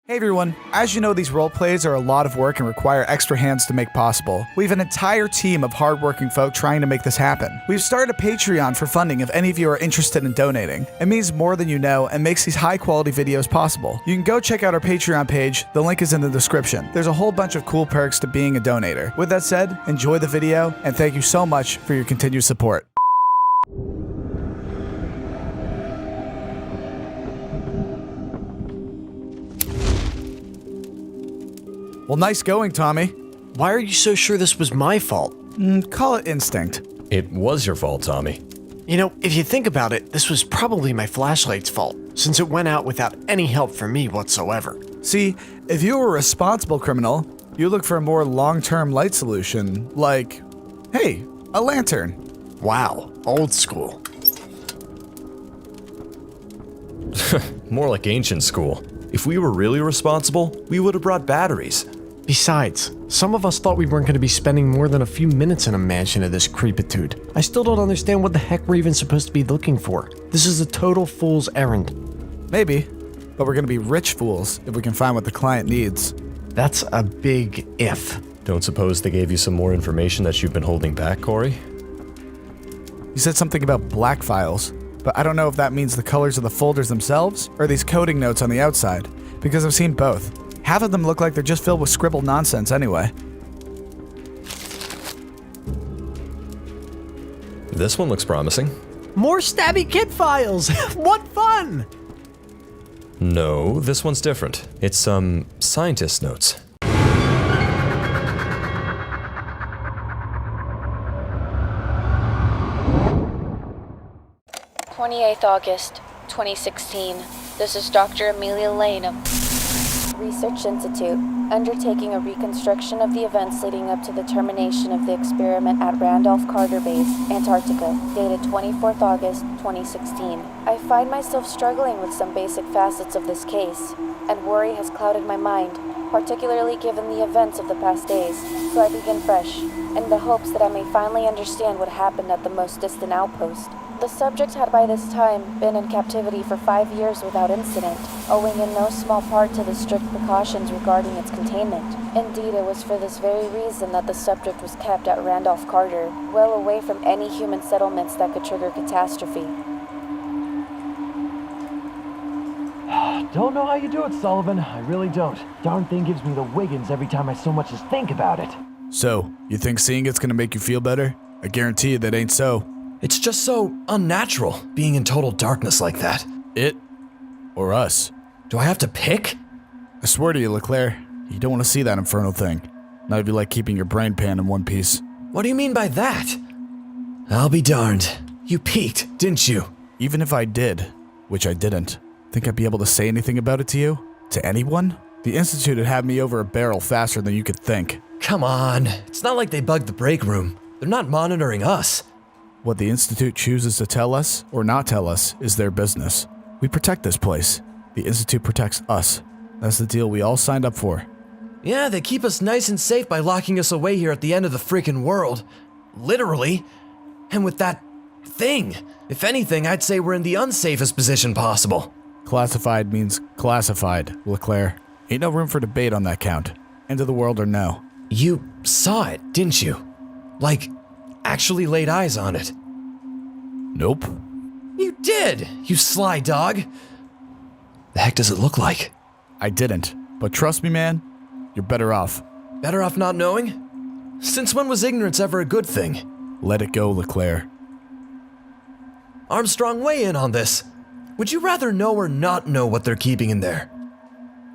Hey everyone, as you know, these roleplays are a lot of work and require extra hands to make possible. We have an entire team of hardworking folk trying to make this happen. We've started a Patreon for funding if any of you are interested in donating. It means more than you know and makes these high quality videos possible. You can go check out our Patreon page, the link is in the description. There's a whole bunch of cool perks to being a donator. With that said, enjoy the video and thank you so much for your continued support. Well, nice going, Tommy. Why are you so sure this was my fault? Call it instinct. It was your fault, Tommy. You know, if you think about it, this was probably my flashlight's fault, since it went out without any help from me whatsoever. See, if you were a responsible criminal, you look for a more long-term light solution, like, hey, a lantern. Wow, old school. More like ancient school. If we were really responsible, we would have brought batteries. Besides, some of us thought we weren't going to be spending more than a few minutes in a mansion of this creepitude. I still don't understand what the heck we're even supposed to be looking for. This is a total fool's errand. Maybe, but we're gonna be rich fools if we can find what the client needs. That's a big if. Don't suppose they gave you some more information that you've been holding back, Corey? You said something about black files, but I don't know if that means the colors of the folders themselves or these coding notes on the outside, because I've seen both. Half of them look like they're just filled with scribbled nonsense anyway. This one looks promising. More stabby kid files! What fun! No, this one's different. It's some scientist notes. 28th August, 2016. This is Dr. Amelia Lane of Research Institute, undertaking a reconstruction of the events leading up to the termination of the experiment at Randolph Carter Base, Antarctica, dated 24th August, 2016. I find myself struggling with some basic facets of this case, and worry has clouded my mind, particularly given the events of the past days, so I begin fresh, in the hopes that I may finally understand what happened at the most distant outpost. The subject had by this time been in captivity for 5 years without incident, owing in no small part to the strict precautions regarding its containment. Indeed, it was for this very reason that the subject was kept at Randolph Carter, well away from any human settlements that could trigger catastrophe. Don't know how you do it, Sullivan. I really don't. Darn thing gives me the Wiggins every time I so much as think about it. So, you think seeing it's gonna make you feel better? I guarantee you that ain't so. It's just so unnatural, being in total darkness like that. It or us? Do I have to pick? I swear to you, LeClaire, you don't want to see that infernal thing. Not if you like keeping your brain pan in one piece. What do you mean by that? I'll be darned. You peeked, didn't you? Even if I did, which I didn't, think I'd be able to say anything about it to you? To anyone? The Institute would have me over a barrel faster than you could think. Come on, it's not like they bugged the break room. They're not monitoring us. What the Institute chooses to tell us or not tell us is their business. We protect this place. The Institute protects us. That's the deal we all signed up for. Yeah, they keep us nice and safe by locking us away here at the end of the freaking world. Literally. And with that thing. If anything, I'd say we're in the unsafest position possible. Classified means classified, LeClaire. Ain't no room for debate on that count. End of the world or no. You saw it, didn't you? Like, actually laid eyes on it. Nope. You did, you sly dog. The heck does it look like? I didn't. But trust me, man, you're better off. Better off not knowing? Since when was ignorance ever a good thing? Let it go, LeClaire. Armstrong, weigh in on this. Would you rather know or not know what they're keeping in there?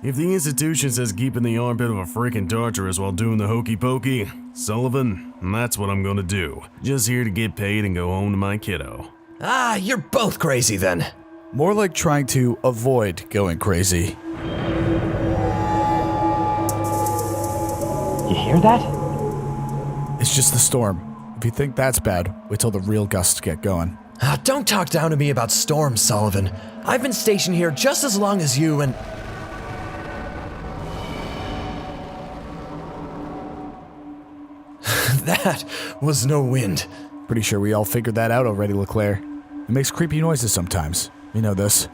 If the institution says keeping the armpit of a freaking torturous while doing the hokey pokey, Sullivan, that's what I'm gonna do. Just here to get paid and go home to my kiddo. Ah, you're both crazy then. More like trying to avoid going crazy. You hear that? It's just the storm. If you think that's bad, wait till the real gusts get going. Ah, don't talk down to me about storms, Sullivan. I've been stationed here just as long as you and... That was no wind. Pretty sure we all figured that out already, LeClaire. It makes creepy noises sometimes. We know this.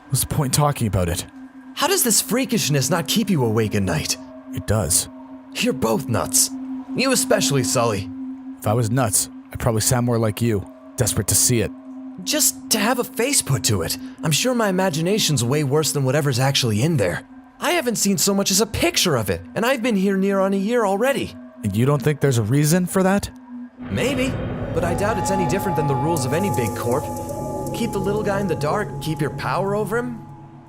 What's the point in talking about it? How does this freakishness not keep you awake at night? It does. You're both nuts. You especially, Sully. If I was nuts, I'd probably sound more like you, desperate to see it. Just to have a face put to it. I'm sure my imagination's way worse than whatever's actually in there. I haven't seen so much as a picture of it, and I've been here near on a year already. And you don't think there's a reason for that? Maybe, but I doubt it's any different than the rules of any big corp. Keep the little guy in the dark, keep your power over him.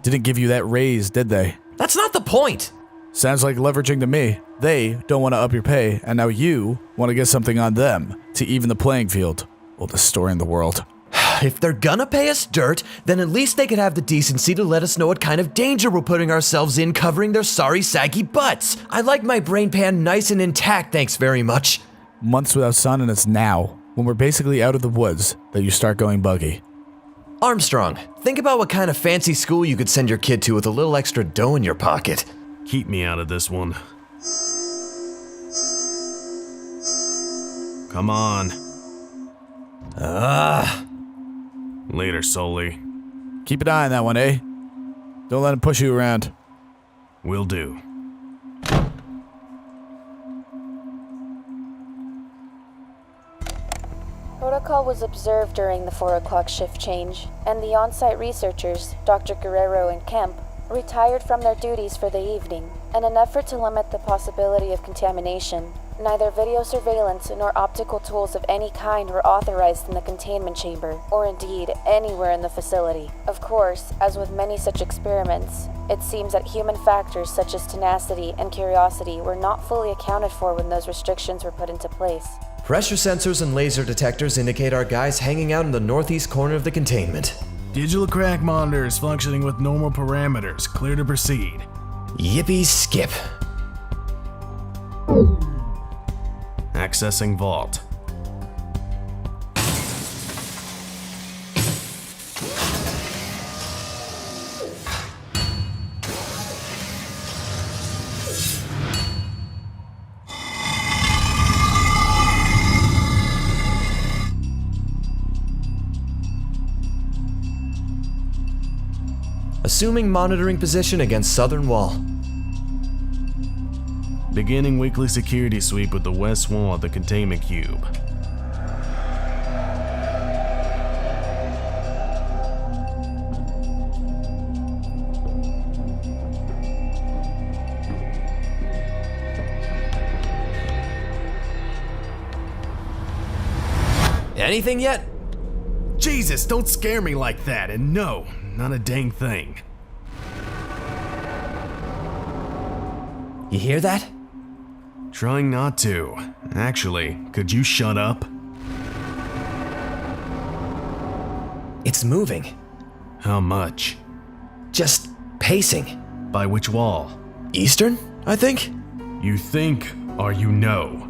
Didn't give you that raise, did they? That's not the point. Sounds like leveraging to me. They don't want to up your pay, and now you want to get something on them to even the playing field while destroying the world. If they're gonna pay us dirt, then at least they could have the decency to let us know what kind of danger we're putting ourselves in covering their sorry, saggy butts. I like my brain pan nice and intact, thanks very much. Months without sun, and it's now, when we're basically out of the woods, that you start going buggy. Armstrong, think about what kind of fancy school you could send your kid to with a little extra dough in your pocket. Keep me out of this one. Come on. Later, Sully. Keep an eye on that one, eh? Don't let him push you around. Will do. Protocol was observed during the 4 o'clock shift change, and the on-site researchers, Dr. Guerrero and Kemp, retired from their duties for the evening. In an effort to limit the possibility of contamination, neither video surveillance nor optical tools of any kind were authorized in the containment chamber, or indeed anywhere in the facility. Of course, as with many such experiments, it seems that human factors such as tenacity and curiosity were not fully accounted for when those restrictions were put into place. Pressure sensors and laser detectors indicate our guys hanging out in the northeast corner of the containment. Digital crack monitor is functioning with normal parameters. Clear to proceed. Yippee skip. Accessing vault. Assuming monitoring position against southern wall. Beginning weekly security sweep with the west wall of the containment cube. Anything yet? Jesus, don't scare me like that, and no, not a dang thing. You hear that? Trying not to. Actually, could you shut up? It's moving. How much? Just pacing. By which wall? Eastern, I think? You think, or you know?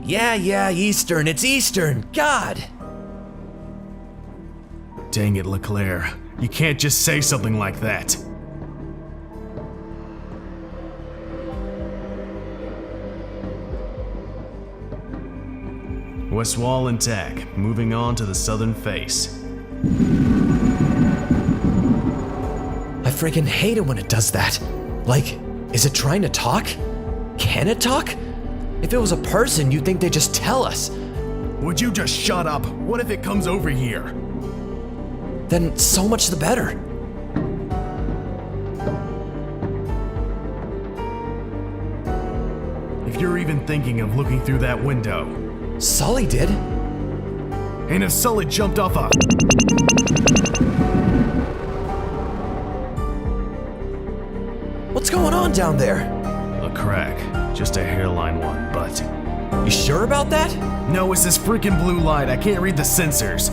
Yeah, Eastern. It's Eastern. God! Dang it, LeClaire. You can't just say something like that. West wall intact. Moving on to the southern face. I freaking hate it when it does that. Like, is it trying to talk? Can it talk? If it was a person, you'd think they'd just tell us. Would you just shut up? What if it comes over here? Then so much the better. If you're even thinking of looking through that window. Sully did. And if Sully jumped off a... What's going on down there? A crack. Just a hairline one, but... You sure about that? No, it's this freaking blue light. I can't read the sensors.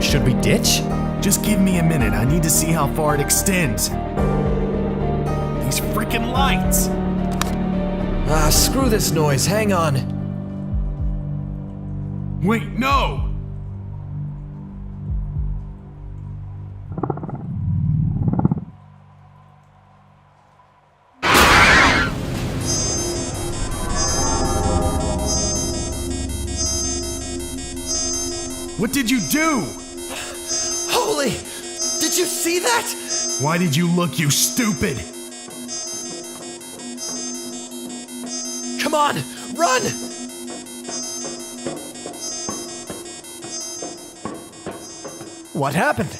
Should we ditch? Just give me a minute. I need to see how far it extends. These freaking lights! Screw this noise. Hang on. Wait, no! What did you do? Holy! Did you see that? Why did you look, you stupid? Come on, run! What happened?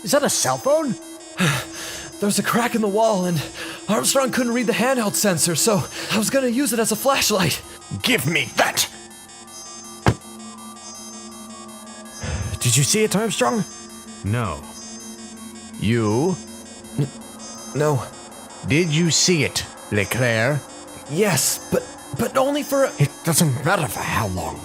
Is that a cell phone? There's a crack in the wall, and Armstrong couldn't read the handheld sensor, so I was gonna use it as a flashlight. Give me that! Did you see it, Armstrong? No. You? No. Did you see it, Leclerc? Yes, but only for a... It doesn't matter for how long.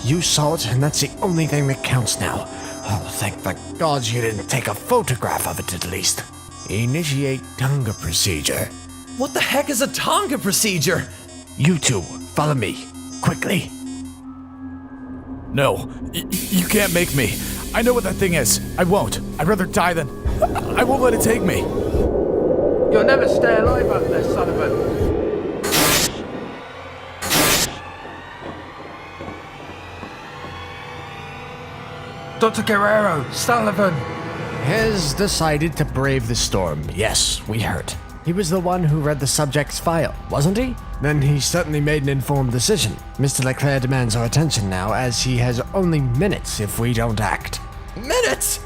You saw it, and that's the only thing that counts now. Oh, thank the gods you didn't take a photograph of it at least. Initiate Tonga procedure. What the heck is a Tonga procedure? You two, follow me. Quickly. No, you can't make me. I know what that thing is. I won't. I'd rather die than... I won't let it take me. You'll never stay alive up there, Sullivan. Dr. Guerrero, Sullivan. Has decided to brave the storm. Yes, we heard. He was the one who read the subject's file, wasn't he? Then he certainly made an informed decision. Mr. Leclerc demands our attention now, as he has only minutes if we don't act. Minutes?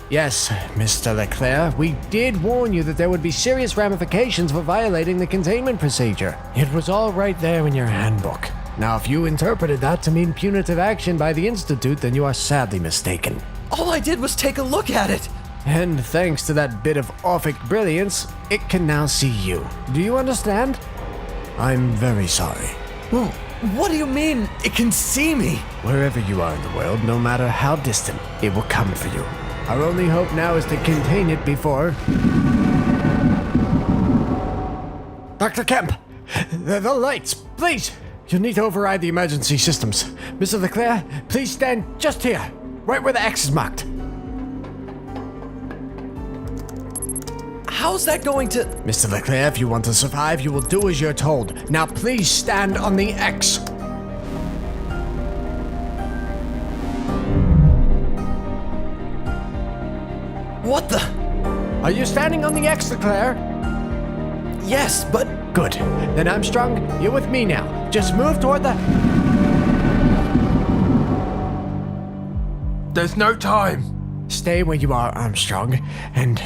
Yes, Mr. Leclerc, we did warn you that there would be serious ramifications for violating the containment procedure. It was all right there in your handbook. Now, if you interpreted that to mean punitive action by the Institute, then you are sadly mistaken. All I did was take a look at it. And thanks to that bit of Orphic brilliance, it can now see you. Do you understand? I'm very sorry. Well, what do you mean, it can see me? Wherever you are in the world, no matter how distant, it will come for you. Our only hope now is to contain it before... Dr. Kemp! The lights, please! You'll need to override the emergency systems. Mr. Leclerc, please stand just here, right where the X is marked. How's that going to... Mr. Leclerc, if you want to survive, you will do as you're told. Now please stand on the X. What the... Are you standing on the X, Leclerc? Yes, but... Good. Then Armstrong, you're with me now. Just move toward the... There's no time. Stay where you are, Armstrong, and...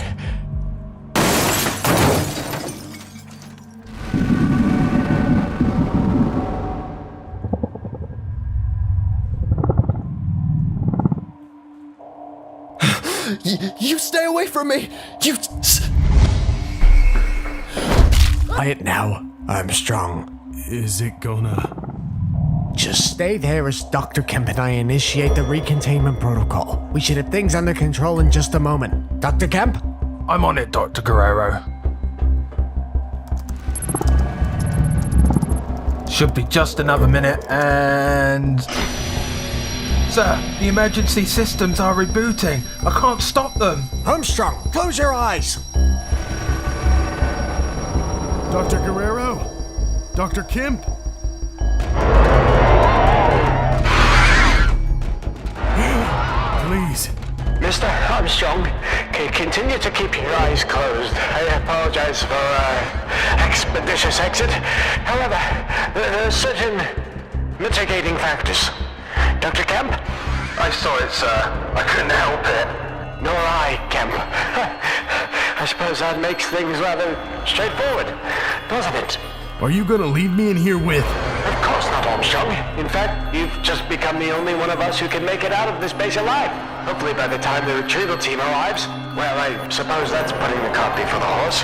You stay away from me! You... Quiet now, Armstrong. Is it gonna... Just stay there as Dr. Kemp and I initiate the recontainment protocol. We should have things under control in just a moment. Dr. Kemp? I'm on it, Dr. Guerrero. Should be just another minute, and... Sir, the emergency systems are rebooting. I can't stop them. Armstrong, close your eyes! Dr. Guerrero? Dr. Kemp? Please. Mr. Armstrong, continue to keep your eyes closed. I apologize for expeditious exit. However, there are certain mitigating factors. Dr. Kemp? I saw it, sir. I couldn't help it. Nor I, Kemp. I suppose that makes things rather straightforward, doesn't it? Are you gonna leave me in here with... Of course not, Armstrong. In fact, you've just become the only one of us who can make it out of this base alive. Hopefully by the time the retrieval team arrives, well, I suppose that's putting the cart before the horse.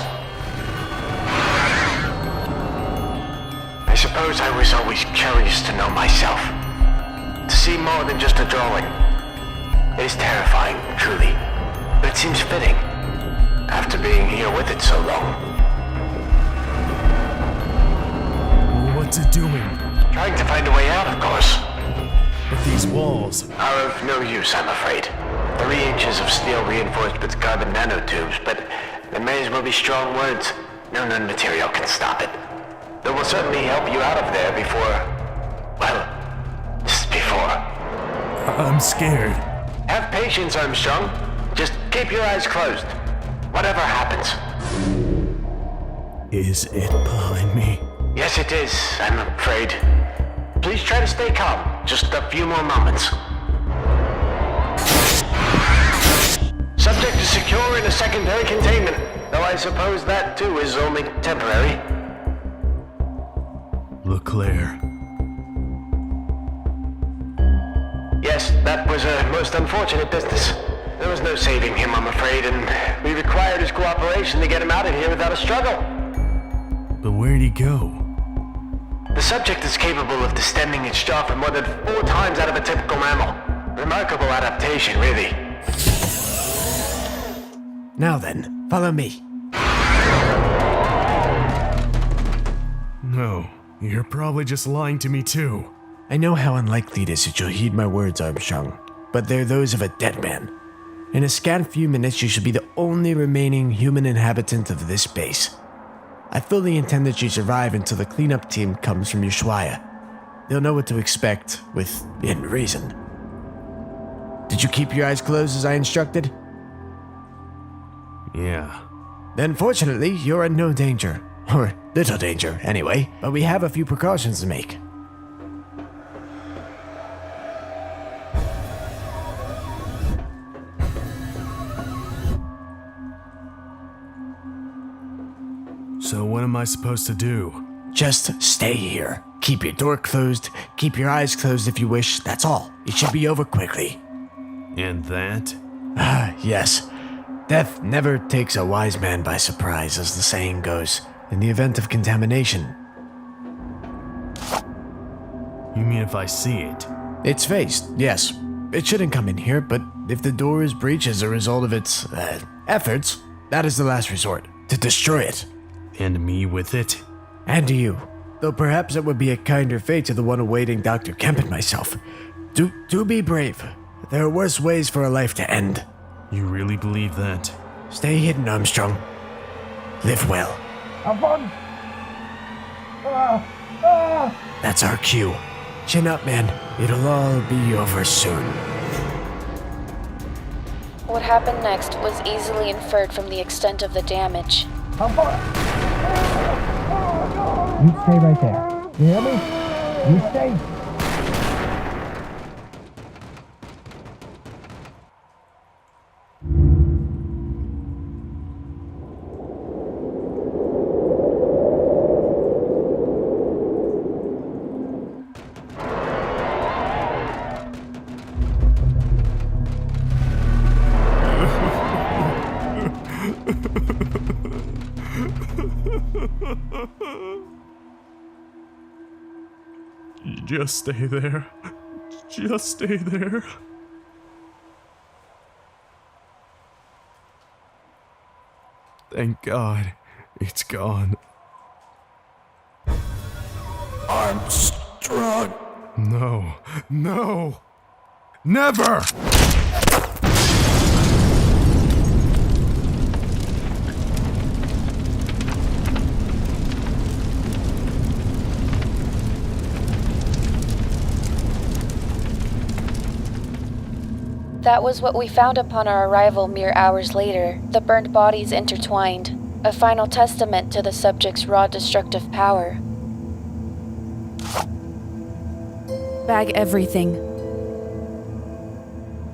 I suppose I was always curious to know myself. To see more than just a drawing. It is terrifying, truly. But it seems fitting, after being here with it so long. What's it doing? Trying to find a way out, of course. But these walls... Are of no use, I'm afraid. 3 inches of steel reinforced with carbon nanotubes, but there may as well be strong words. No known material can stop it. That will certainly help you out of there before... well, just before. I'm scared. Have patience, Armstrong. Just keep your eyes closed. Whatever happens. Is it behind me? Yes, it is, I'm afraid. Please try to stay calm. Just a few more moments. Subject is secure in a secondary containment, though I suppose that too is only temporary. Leclerc. Yes, that was a most unfortunate business. There was no saving him, I'm afraid, and we required his cooperation to get him out of here without a struggle. But where'd he go? The subject is capable of distending its jaw for more than 4 times out of a typical mammal. Remarkable adaptation, really. Now then, follow me. No, you're probably just lying to me too. I know how unlikely it is that you'll heed my words, Armstrong, but they're those of a dead man. In a scant few minutes, you should be the only remaining human inhabitant of this base. I fully intend that you survive until the cleanup team comes from Ushuaia. They'll know what to expect, within reason. Did you keep your eyes closed as I instructed? Yeah. Then fortunately, you're in no danger. Or little danger, anyway. But we have a few precautions to make. So what am I supposed to do? Just stay here. Keep your door closed. Keep your eyes closed if you wish. That's all. It should be over quickly. And that? Ah, yes. Death never takes a wise man by surprise, as the saying goes. In the event of contamination, You mean if I see it? it's phased, yes. It shouldn't come in here, but if the door is breached as a result of its efforts, that is the last resort. To destroy it. And me with it? And to you. Though perhaps it would be a kinder fate to the one awaiting Dr. Kemp and myself. Do be brave. There are worse ways for a life to end. You really believe that? Stay hidden, Armstrong. Live well. That's our cue. Chin up, man. It'll all be over soon. What happened next was easily inferred from the extent of the damage. You stay right there. You hear me? You stay. Just stay there. Just stay there. Thank God, it's gone. Armstrong. No, no, never! That was what we found upon our arrival mere hours later, the burned bodies intertwined, a final testament to the subject's raw destructive power. Bag everything.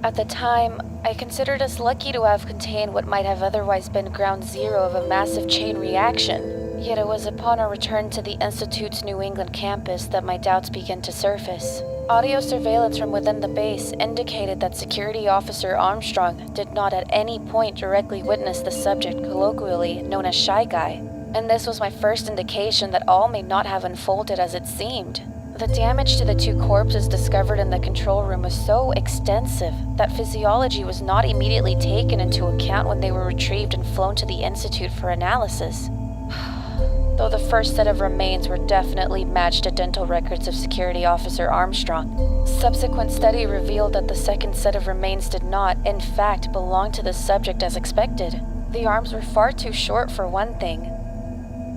At the time, I considered us lucky to have contained what might have otherwise been ground zero of a massive chain reaction. Yet it was upon our return to the Institute's New England campus that my doubts began to surface. Audio surveillance from within the base indicated that Security Officer Armstrong did not at any point directly witness the subject colloquially known as Shy Guy, and this was my first indication that all may not have unfolded as it seemed. The damage to the 2 corpses discovered in the control room was so extensive that physiology was not immediately taken into account when they were retrieved and flown to the Institute for analysis. Though the first set of remains were definitely matched to dental records of Security Officer Armstrong. Subsequent study revealed that the second set of remains did not, in fact, belong to the subject as expected. The arms were far too short for one thing.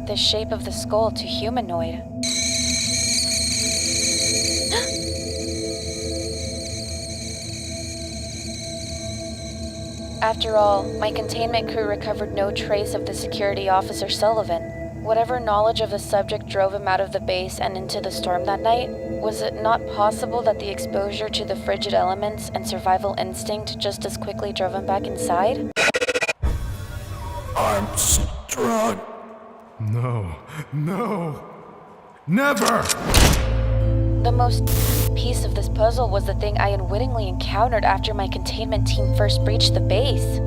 The shape of the skull too humanoid. After all, my containment crew recovered no trace of the security officer Sullivan. Whatever knowledge of the subject drove him out of the base and into the storm that night, was it not possible that the exposure to the frigid elements and survival instinct just as quickly drove him back inside? I'm strong. No. Never! The most piece of this puzzle was the thing I unwittingly encountered after my containment team first breached the base.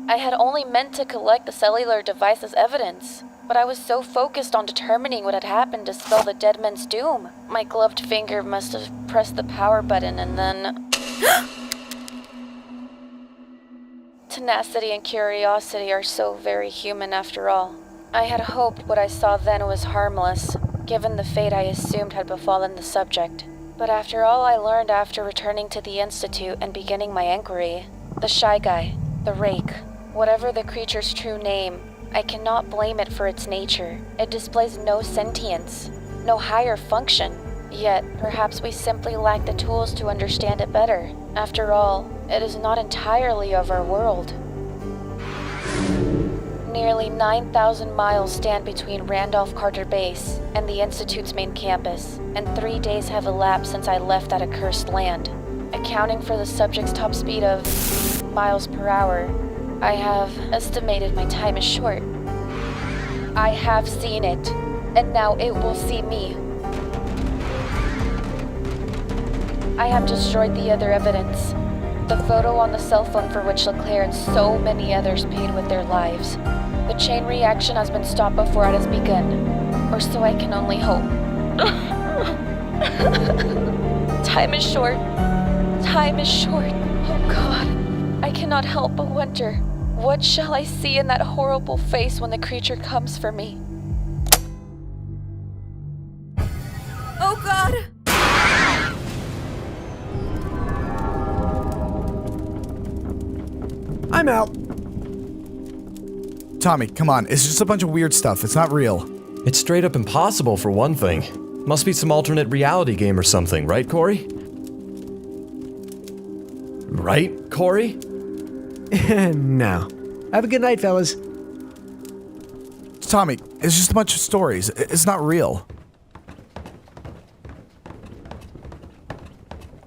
I had only meant to collect the cellular device as evidence, but I was so focused on determining what had happened to spell the dead man's doom. My gloved finger must have pressed the power button and then... Tenacity and curiosity are so very human after all. I had hoped what I saw then was harmless, given the fate I assumed had befallen the subject. But after all I learned after returning to the Institute and beginning my inquiry, the Shy Guy, the Rake, whatever the creature's true name, I cannot blame it for its nature. It displays no sentience, no higher function. Yet, perhaps we simply lack the tools to understand it better. After all, it is not entirely of our world. Nearly 9,000 miles stand between Randolph Carter Base and the Institute's main campus, and 3 days have elapsed since I left that accursed land. Accounting for the subject's top speed of miles per hour, I have estimated my time is short. I have seen it, and now it will see me. I have destroyed the other evidence. The photo on the cell phone for which Leclerc and so many others paid with their lives. The chain reaction has been stopped before it has begun, or so I can only hope. Time is short. Time is short. Oh God, I cannot help but wonder, what shall I see in that horrible face when the creature comes for me? Oh God! I'm out. Tommy, come on. It's just a bunch of weird stuff. It's not real. It's straight up impossible for one thing. Must be some alternate reality game or something, right, Corey? Right, Corey? No. Have a good night, fellas. Tommy, it's just a bunch of stories. It's not real.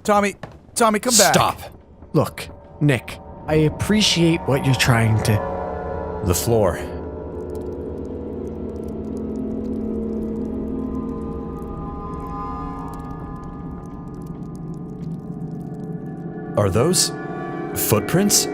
Tommy, come back. Stop! Look, Nick, I appreciate what you're trying to... The floor. Are those footprints?